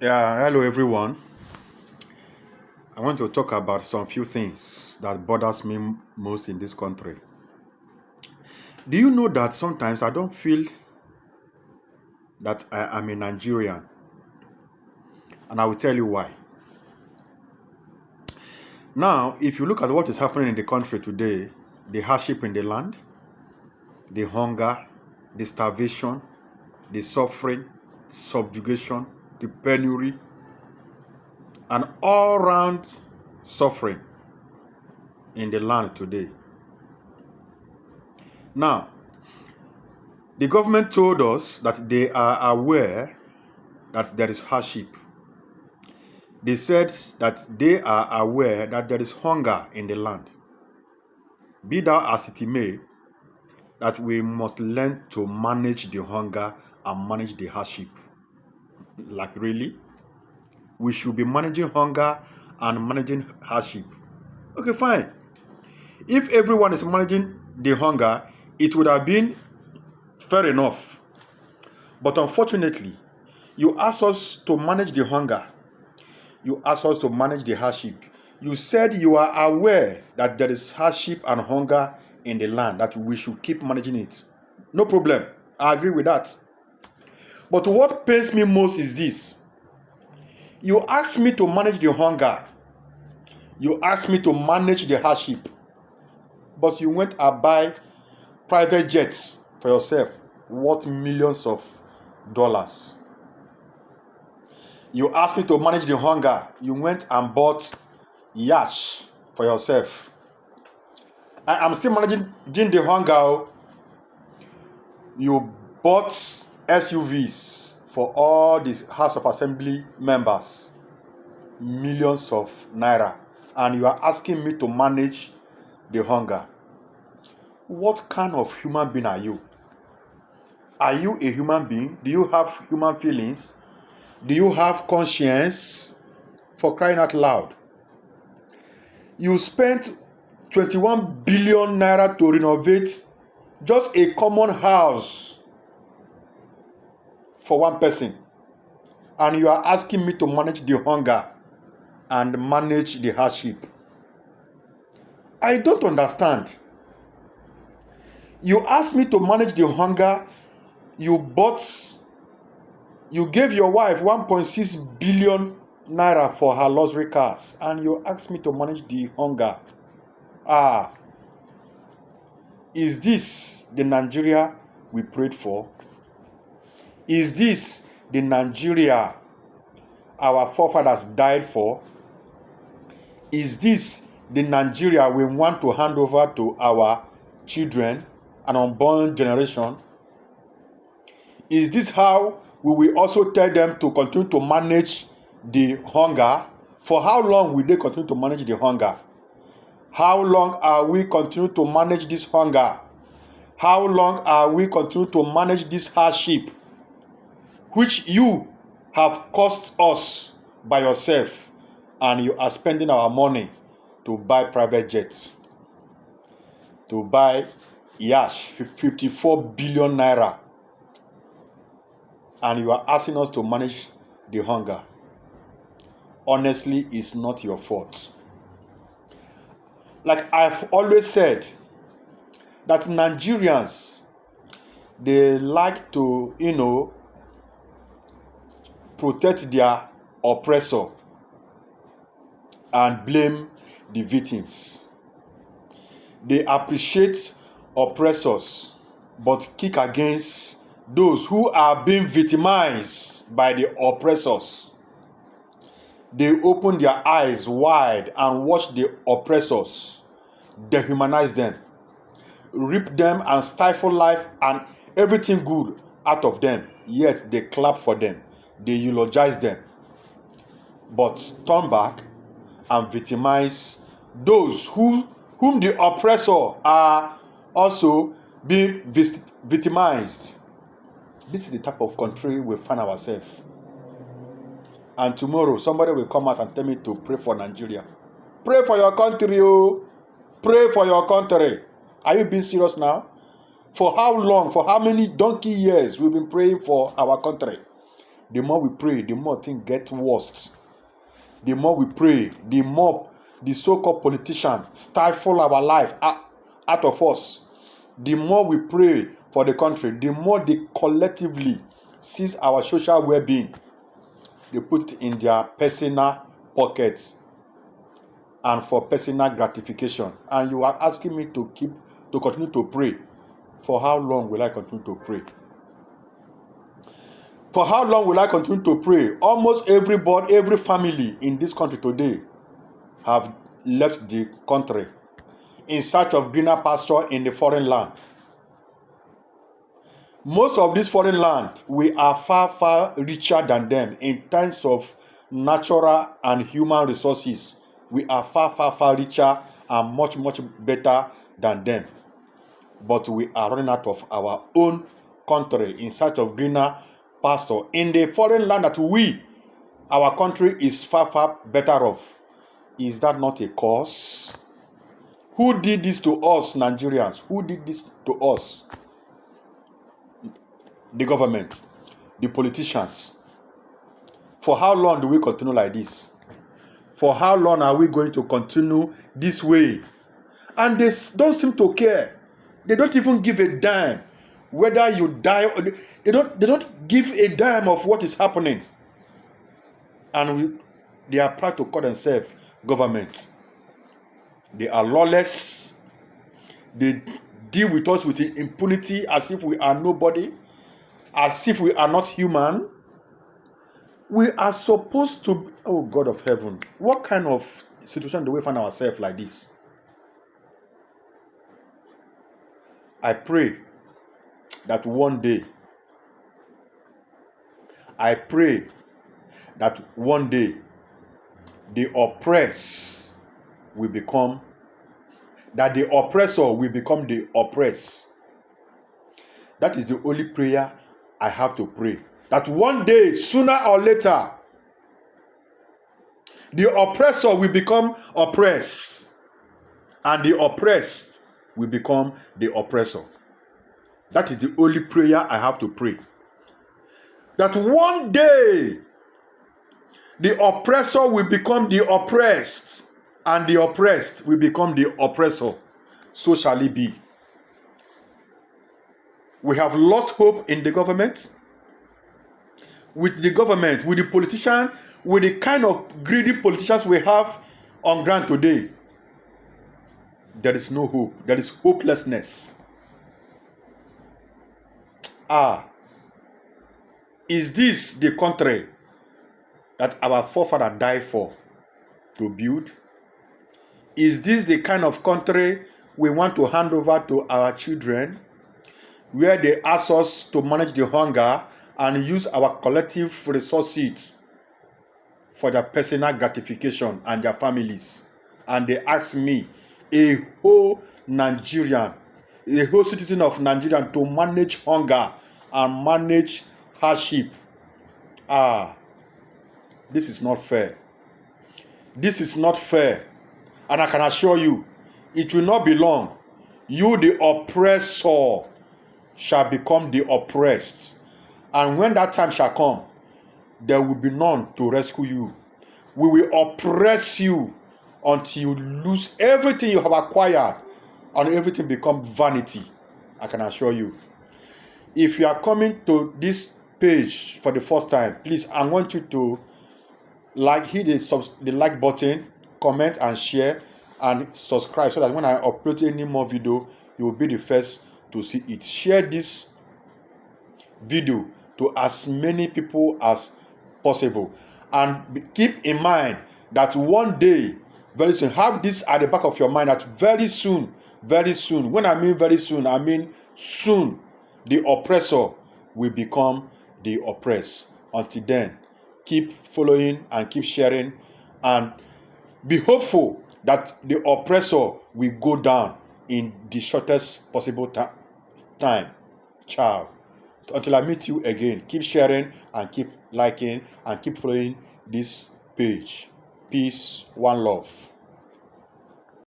Yeah, hello everyone. I want to talk about some few things that bothers me most in this country. Do you know that sometimes I don't feel that I am a Nigerian? And I will tell you why. Now, if you look at what is happening in the country today, the hardship in the land, the hunger, the starvation, the suffering, subjugation, the penury, and all round suffering in the land today. Now, the government told us that they are aware that there is hardship. They said that they are aware that there is hunger in the land. Be that as it may, that we must learn to manage the hunger and manage the hardship. Like really? We should be managing hunger and managing hardship. Okay, fine. If everyone is managing the hunger, it would have been fair enough. But unfortunately, you ask us to manage the hunger. You ask us to manage the hardship. You said you are aware that there is hardship and hunger in the land, that we should keep managing it. No problem. I agree with that. But what pains me most is this. You asked me to manage the hunger. You asked me to manage the hardship. But you went and buy private jets for yourself worth millions of dollars. You asked me to manage the hunger. You went and bought yacht for yourself. I am still managing the hunger. You bought SUVs for all these House of Assembly members. Millions of naira. And you are asking me to manage the hunger. What kind of human being are you? Are you a human being? Do you have human feelings? Do you have conscience? For crying out loud. You spent 21 billion naira to renovate just a common house for one person. And you are asking me to manage the hunger and manage the hardship. I don't understand. You asked me to manage the hunger. You gave your wife 1.6 billion naira for her luxury cars, and you asked me to manage the hunger. Is this the Nigeria we prayed for? Is this the Nigeria our forefathers died for? Is this the Nigeria we want to hand over to our children and unborn generation? Is this how we will also tell them to continue to manage the hunger? For how long will they continue to manage the hunger? How long are we continue to manage this hunger? How long are we continue to manage this hardship, which you have caused us by yourself, and you are spending our money to buy private jets, to buy yacht, 54 billion naira, and you are asking us to manage the hunger? Honestly, it's not your fault. Like I've always said, that Nigerians, they like to, protect their oppressor and blame the victims. They appreciate oppressors, but kick against those who are being victimized by the oppressors. They open their eyes wide and watch the oppressors dehumanize them, rip them and stifle life and everything good out of them. Yet they clap for them, they eulogize them, but turn back and victimize those whom the oppressor are also being victimized. This is the type of country we find ourselves. And tomorrow somebody will come out and tell me to pray for Nigeria. Pray for your country, oh. Pray for your country. Are you being serious now? For how long, for how many donkey years we've been praying for our country? The more we pray, the more things get worse. The more we pray, the more the so-called politicians stifle our life out of us. The more we pray for the country, the more they collectively seize our social well-being. They put it in their personal pockets and for personal gratification. And you are asking me to continue to pray. For how long will I continue to pray? For how long will I continue to pray? Almost everybody, every family in this country today have left the country in search of greener pasture in the foreign land. Most of this foreign land, we are far, far richer than them in terms of natural and human resources. We are far, far, far richer and much, much better than them. But we are running out of our own country in search of greener pasture in the foreign land that our country is far, far better off. Is that not a cause? Who did this to us, Nigerians? Who did this to us? The government, the politicians. For how long do we continue like this? For how long are we going to continue this way? And they don't seem to care. They don't even give a dime whether you die or they don't give a dime of what is happening. And they are proud to call themselves government. They are lawless. They deal with us with impunity as if we are nobody, as if we are not human. We are supposed to, oh God of heaven, what kind of situation do we find ourselves like this? I pray that one day, the oppressor will become the oppressed. That is the only prayer I have to pray. That one day, sooner or later, the oppressor will become oppressed, and the oppressed will become the oppressor. That is the only prayer I have to pray. That one day, the oppressor will become the oppressed, and the oppressed will become the oppressor. So shall it be. We have lost hope in the government. With the government, with the politicians, with the kind of greedy politicians we have on ground today, there is no hope. There is hopelessness. Is this the country that our forefathers died for to build? Is this the kind of country we want to hand over to our children, where they ask us to manage the hunger and use our collective resources for their personal gratification and their families? And they ask me, a whole Nigerian, a whole citizen of Nigeria, to manage hunger and manage hardship. This is not fair. This is not fair. And I can assure you, it will not be long. You, the oppressor, shall become the oppressed. And when that time shall come, there will be none to rescue you. We will oppress you until you lose everything you have acquired and everything become vanity. I can assure you. If you are coming to this page for the first time, please, I want you to hit the like button, comment and share, and subscribe, so that when I upload any more video, you will be the first to see it. Share this video to as many people as possible, and keep in mind that one day, very soon, have this at the back of your mind, that very soon, when I mean very soon, I mean soon, the oppressor will become the oppressed. Until then, keep following and keep sharing, and be hopeful that the oppressor will go down in the shortest possible time. Ciao. So until I meet you again, keep sharing and keep liking and keep following this page. Peace, one love.